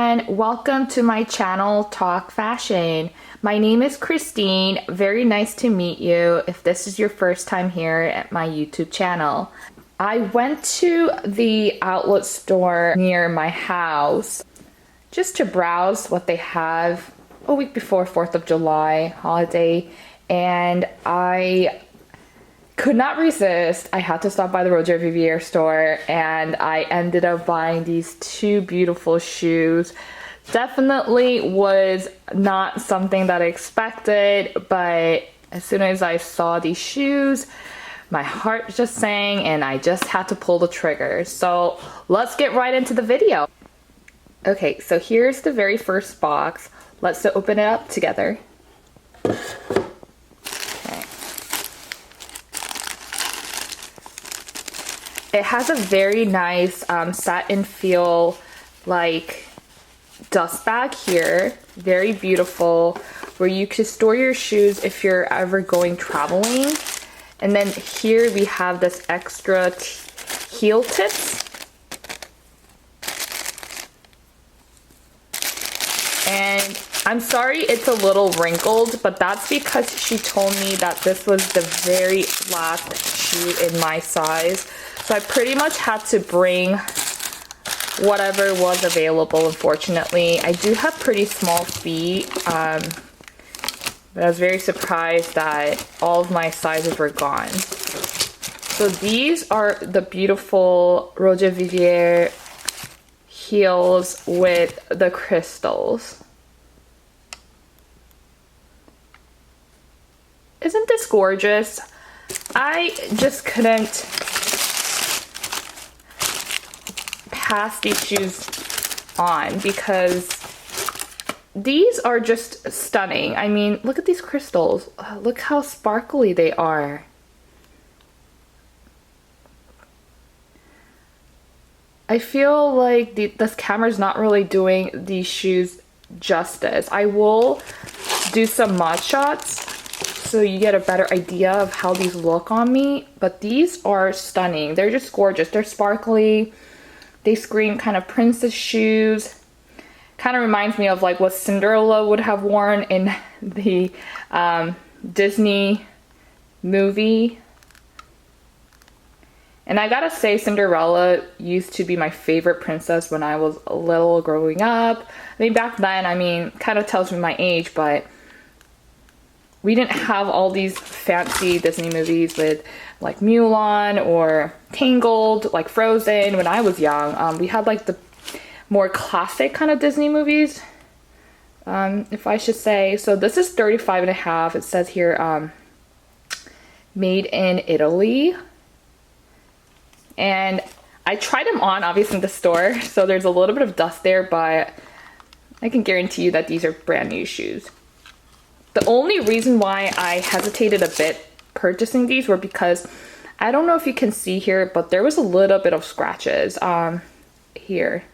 everyone, welcome to my channel Talk Fashion. My name is Christine. Very nice to meet you if this is your first time here at my YouTube channel. I went to the outlet store near my house just to browse what they have a week before 4th of July holiday, and I could not resist. I had to stop by the Vivier store, and I ended up buying these two beautiful shoes. Definitely was not something that I expected, but as soon as I saw these shoes, my heart just sang and I just had to pull the trigger. So let's get right into the video. Okay, so here's the very first box. Let's open it up together. It has a very nice satin feel, like dust bag here. Very beautiful, where you could store your shoes if you're ever going traveling. And then here we have this extra heel tips. And I'm sorry it's a little wrinkled, but that's because she told me that this was the very last shoe in my size. So I pretty much had to bring whatever was available, unfortunately. I do have pretty small feet, but I was very surprised that all of my sizes were gone. So these are the beautiful Vivier heels with the crystals. Isn't this gorgeous? I just couldn't pass these shoes on because these are just stunning. I mean, look at these crystals. Look how sparkly they are. I feel like this camera's not really doing these shoes justice. I will do some mod shots so you get a better idea of how these look on me, but these are stunning. They're just gorgeous. They're sparkly. They scream kind of princess shoes. Kind of reminds me of like what Cinderella would have worn in the Disney movie. And I gotta say, Cinderella used to be my favorite princess when I was a little growing up. I mean, back then, I mean, kind of tells me my age, but we didn't have all these fancy Disney movies with like Mulan or Tangled, like Frozen when I was young. We had like the more classic kind of Disney movies, if I should say. So this is 35.5. It says here, made in Italy. And I tried them on, obviously, in the store. So there's a little bit of dust there, but I can guarantee you that these are brand new shoes. The only reason why I hesitated a bit purchasing these were because, I don't know if you can see here, but there was a little bit of scratches here.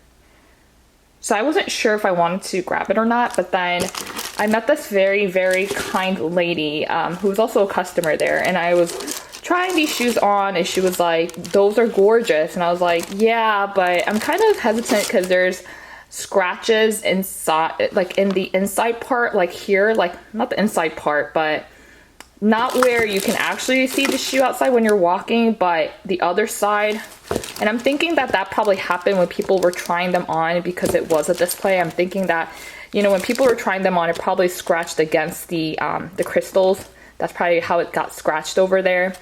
So I wasn't sure if I wanted to grab it or not, but then I met this very, very kind lady who was also a customer there, and I was trying these shoes on and she was like, those are gorgeous. And I was like, yeah, but I'm kind of hesitant because there's scratches inside, like in the inside part, like here, like not the inside part, but not where you can actually see the shoe outside when you're walking, but the other side. And I'm thinking that that probably happened when people were trying them on because it was a display. I'm thinking that, you know, when people were trying them on, it probably scratched against the crystals. That's probably how it got scratched over there.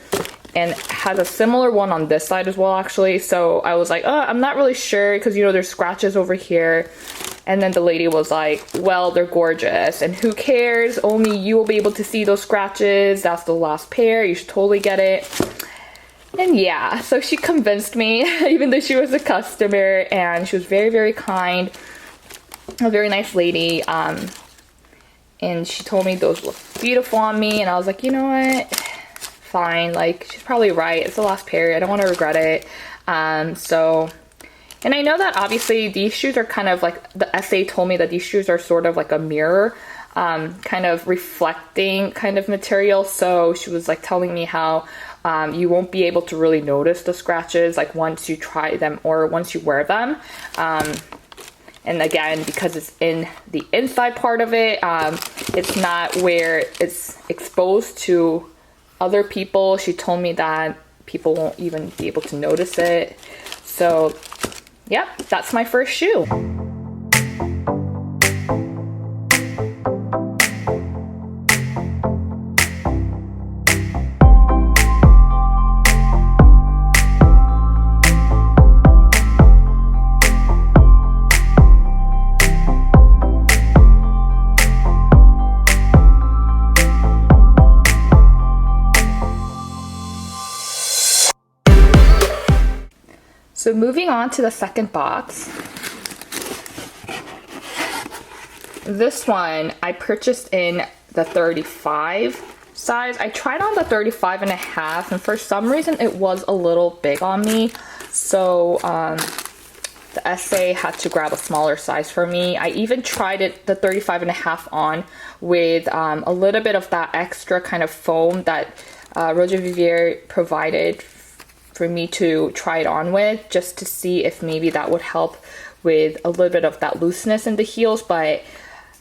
And has a similar one on this side as well, actually. So I was like, oh, I'm not really sure because, you know, there's scratches over here. And then the lady was like, well, they're gorgeous. And who cares? Only you will be able to see those scratches. That's the last pair. You should totally get it. And yeah, so she convinced me, even though she was a customer. And she was very, very kind. A very nice lady. And she told me those look beautiful on me. And I was like, you know what? Fine, like she's probably right. It's the last pair. I don't want to regret it. And I know that obviously these shoes are kind of like, the essay told me that these shoes are sort of like a mirror, kind of reflecting kind of material. So she was like telling me how you won't be able to really notice the scratches like once you try them or once you wear them. And again, because it's in the inside part of it, it's not where it's exposed to other people. She told me that people won't even be able to notice it. So, yep, that's my first shoe. So moving on to the second box. This one I purchased in the 35 size. I tried on the 35 and a half, and for some reason it was a little big on me. So the SA had to grab a smaller size for me. I even tried it, the 35 and a half on with a little bit of that extra kind of foam that Roger Vivier provided for me to try it on with, just to see if maybe that would help with a little bit of that looseness in the heels. But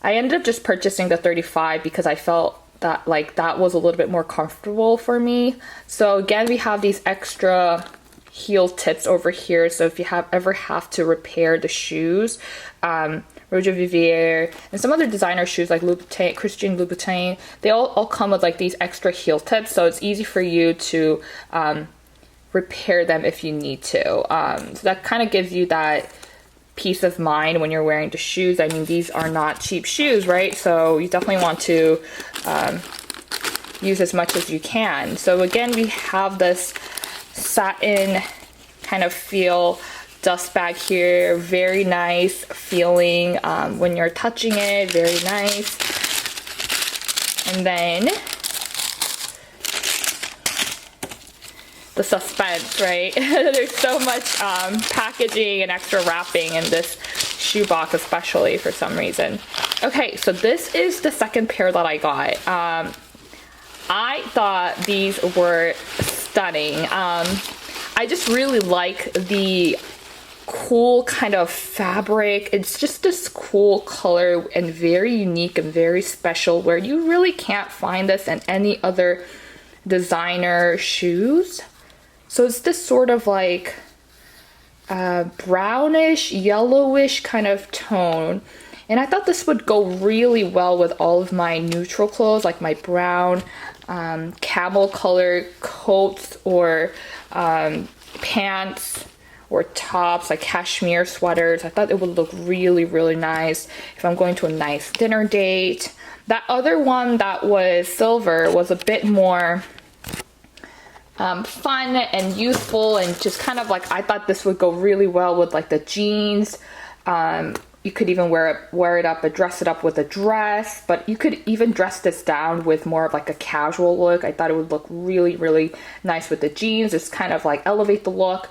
I ended up just purchasing the 35 because I felt that like that was a little bit more comfortable for me. So again, we have these extra heel tips over here, so if you ever have to repair the shoes, Roger Vivier and some other designer shoes like Louboutin, Christian Louboutin, they all come with like these extra heel tips, so it's easy for you to repair them if you need to. So that kind of gives you that peace of mind when you're wearing the shoes. I mean, these are not cheap shoes, right? So you definitely want to use as much as you can. So again, we have this satin kind of feel dust bag here. Very nice feeling when you're touching it. Very nice. And then the suspense, right? There's so much packaging and extra wrapping in this shoe box, especially for some reason. Okay, so this is the second pair that I got. I thought these were stunning. I just really like the cool kind of fabric. It's just this cool color and very unique and very special, where you really can't find this in any other designer shoes. So it's this sort of like brownish, yellowish kind of tone. And I thought this would go really well with all of my neutral clothes, like my brown camel color coats or pants or tops, like cashmere sweaters. I thought it would look really, really nice if I'm going to a nice dinner date. That other one that was silver was a bit more fun and youthful, and just kind of like, I thought this would go really well with like the jeans. You could even wear it up and dress it up with a dress, but you could even dress this down with more of like a casual look. I thought it would look really, really nice with the jeans, just kind of like elevate the look.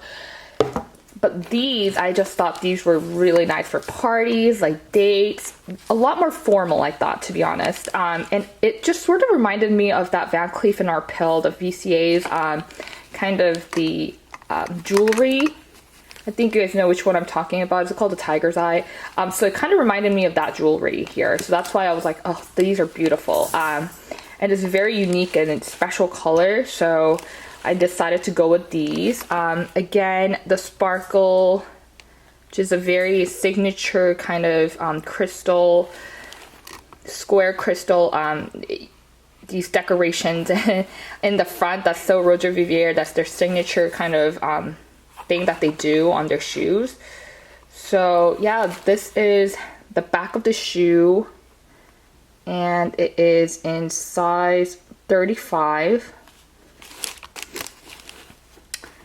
But these, I just thought these were really nice for parties, like dates, a lot more formal, I thought, to be honest. And it just sort of reminded me of that Van Cleef & Arpels, the VCA's kind of the jewelry. I think you guys know which one I'm talking about. It's called the Tiger's Eye. So it kind of reminded me of that jewelry here. So that's why I was like, oh, these are beautiful. And it's very unique and it's special color. So I decided to go with these. Again, the sparkle, which is a very signature kind of crystal, square crystal, these decorations in the front. That's so Roger Vivier. That's their signature kind of thing that they do on their shoes. So yeah, this is the back of the shoe, and it is in size 35.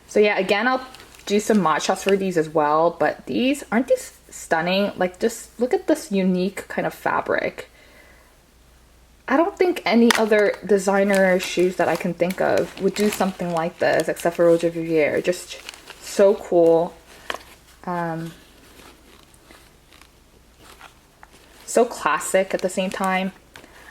So yeah, again, I'll do some mod shots for these as well, but aren't these stunning? Like, just look at this unique kind of fabric. I don't think any other designer shoes that I can think of would do something like this, except for Roger Vivier. Just so cool. So classic at the same time.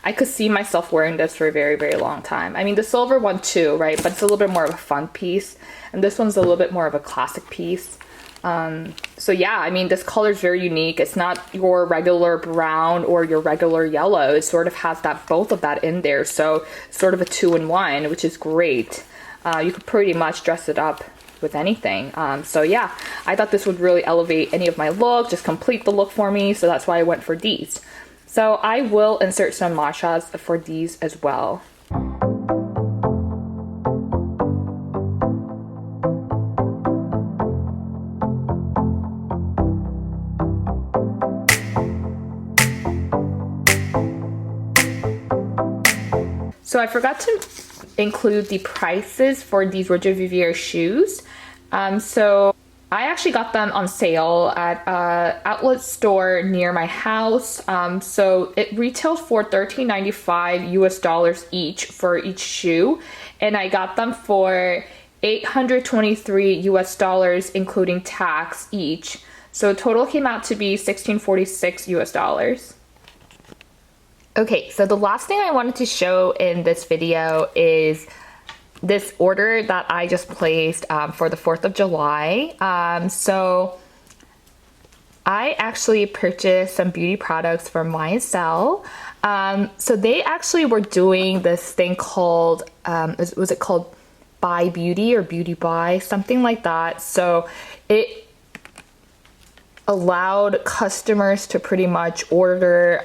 I could see myself wearing this for a very, very long time. I mean, the silver one too, right? But it's a little bit more of a fun piece. And this one's a little bit more of a classic piece. So yeah, I mean, this color is very unique. It's not your regular brown or your regular yellow. It sort of has that, both of that in there. So sort of a 2-in-1, which is great. You could pretty much dress it up with anything. So yeah, I thought this would really elevate any of my look, just complete the look for me. So that's why I went for these. So I will insert some matchas for these as well. So I forgot to include the prices for these Vivier shoes. So I actually got them on sale at an outlet store near my house. So it retailed for $13.95 US each for each shoe. And I got them for $823 US including tax each. So total came out to be $1646 US. Okay, so the last thing I wanted to show in this video is this order that I just placed for the 4th of July. So I actually purchased some beauty products from YSL. So they actually were doing this thing called, was it called Buy Beauty or Beauty Buy? Something like that. So it allowed customers to pretty much order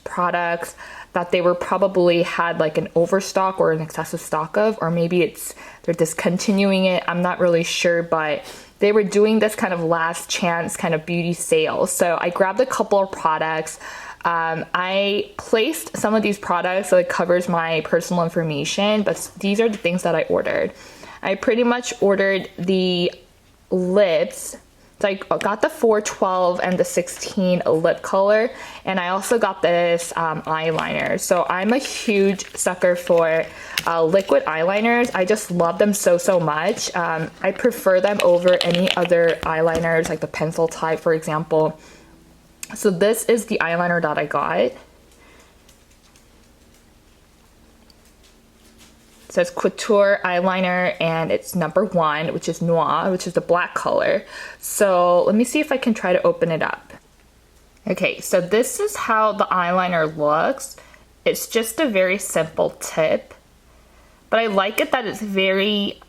products that they were probably had like an overstock or an excessive stock of, or maybe they're discontinuing it. I'm not really sure, but they were doing this kind of last chance kind of beauty sale. So I grabbed a couple of products. I placed some of these products so it covers my personal information, but these are the things that I ordered. I pretty much ordered the lips. So I got the 412 and the 16 lip color, and I also got this eyeliner. So I'm a huge sucker for liquid eyeliners. I just love them so much. I prefer them over any other eyeliners, like the pencil type, for example. So this is the eyeliner that I got. It says Couture eyeliner, and it's number 1, which is Noir, which is the black color. So let me see if I can try to open it up. Okay, so this is how the eyeliner looks. It's just a very simple tip, but I like it that it's very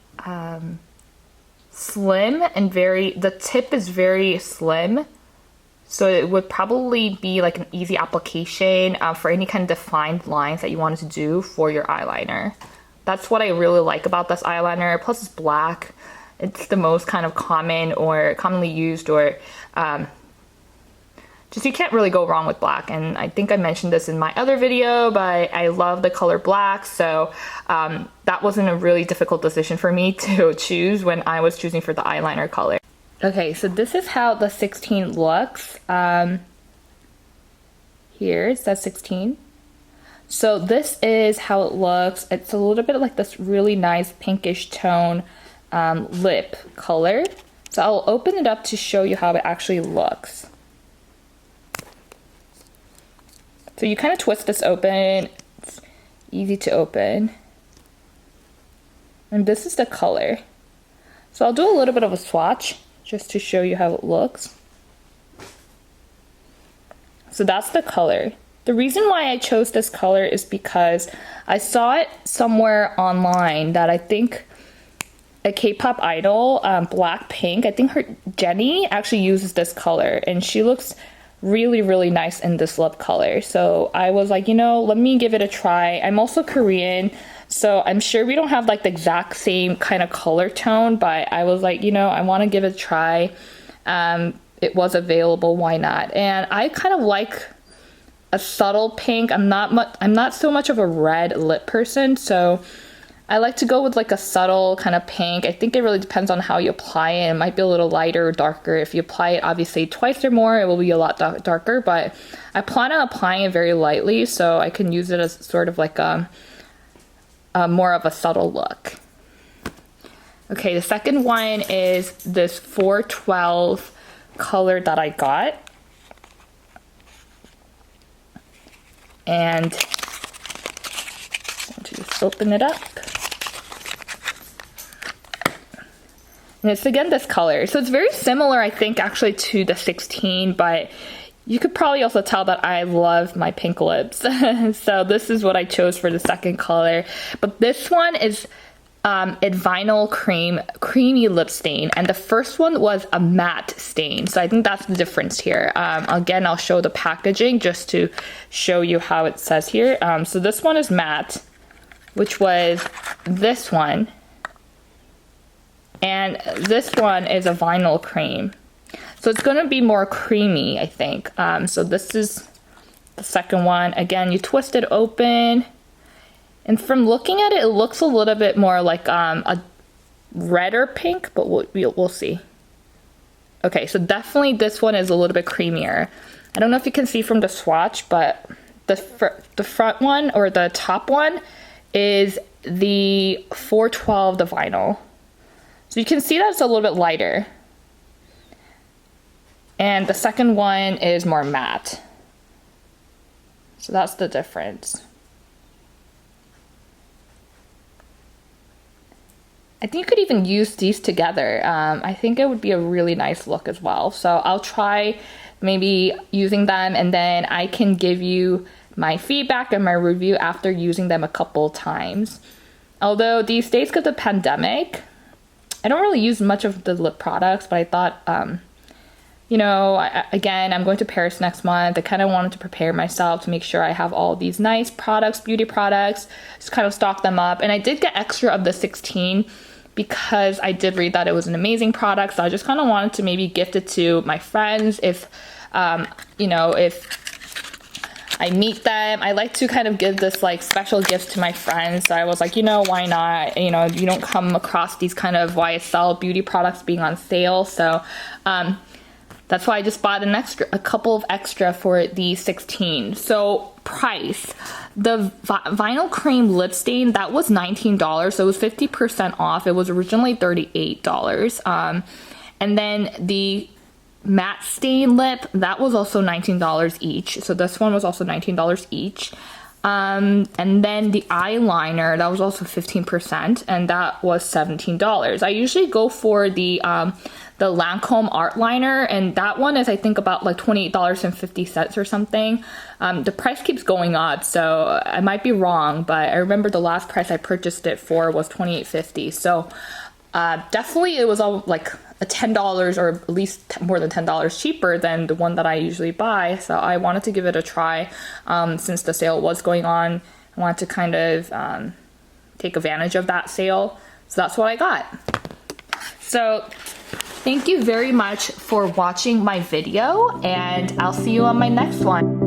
slim and the tip is very slim. So it would probably be like an easy application for any kind of defined lines that you wanted to do for your eyeliner. That's what I really like about this eyeliner. Plus it's black. It's the most kind of common or commonly used, or just you can't really go wrong with black. And I think I mentioned this in my other video, but I love the color black. So that wasn't a really difficult decision for me to choose when I was choosing for the eyeliner color. Okay, so this is how the 16 looks. Here it says 16. So this is how it looks. It's a little bit like this really nice pinkish tone lip color. So I'll open it up to show you how it actually looks. So you kind of twist this open. It's easy to open. And this is the color. So I'll do a little bit of a swatch just to show you how it looks. So that's the color. The reason why I chose this color is because I saw it somewhere online that I think a K-pop idol, Blackpink, I think Jennie actually uses this color, and she looks really nice in this lip color. So I was like, you know, let me give it a try. I'm also Korean, so I'm sure we don't have like the exact same kind of color tone, but I was like, you know, I want to give it a try. It was available, why not? And I kind of like a subtle pink. I'm not so much of a red lip person, so I like to go with like a subtle kind of pink. I think it really depends on how you apply it. It might be a little lighter or darker. If you apply it obviously twice or more, it will be a lot darker, but I plan on applying it very lightly so I can use it as sort of like a more of a subtle look. Okay, the second one is this 412 color that I got. And I'm going to just open it up. And it's again this color. So it's very similar, I think, actually to the 16, but you could probably also tell that I love my pink lips. So this is what I chose for the second color. But this one is a vinyl creamy lip stain, and the first one was a matte stain. So I think that's the difference here. Again, I'll show the packaging just to show you how it says here. So this one is matte, which was this one. And this one is a vinyl cream. So it's going to be more creamy, I think. So this is the second one. Again, you twist it open. And from looking at it, it looks a little bit more like a redder pink, but we'll see. Okay, so definitely this one is a little bit creamier. I don't know if you can see from the swatch, but the front one, or the top one, is the 412, the vinyl. So you can see that it's a little bit lighter. And the second one is more matte. So that's the difference. I think you could even use these together. I think it would be a really nice look as well. So I'll try maybe using them, and then I can give you my feedback and my review after using them a couple times. Although these days, because of the pandemic, I don't really use much of the lip products, but I thought, you know, again, I'm going to Paris next month. I kind of wanted to prepare myself to make sure I have all these nice products, beauty products, just kind of stock them up. And I did get extra of the 16 because I did read that it was an amazing product. So I just kind of wanted to maybe gift it to my friends if, you know, if I meet them. I like to kind of give this like special gifts to my friends. So I was like, you know, why not? You know, you don't come across these kind of YSL beauty products being on sale. So that's why I just bought a couple of extra for the 16. So price, the vinyl cream lip stain, that was $19. So it was 50% off. It was originally $38. And then the matte stain lip, that was also $19 each. So this one was also $19 each. And then the eyeliner, that was also 15%, and that was $17. I usually go for the Lancome art liner, and that one is I think about like $28.50 or something. The price keeps going up, so I might be wrong, but I remember the last price I purchased it for was $28.50. So definitely it was all like a $10 or at least more than $10 cheaper than the one that I usually buy. So I wanted to give it a try since the sale was going on. I wanted to kind of take advantage of that sale. So that's what I got. So thank you very much for watching my video, and I'll see you on my next one.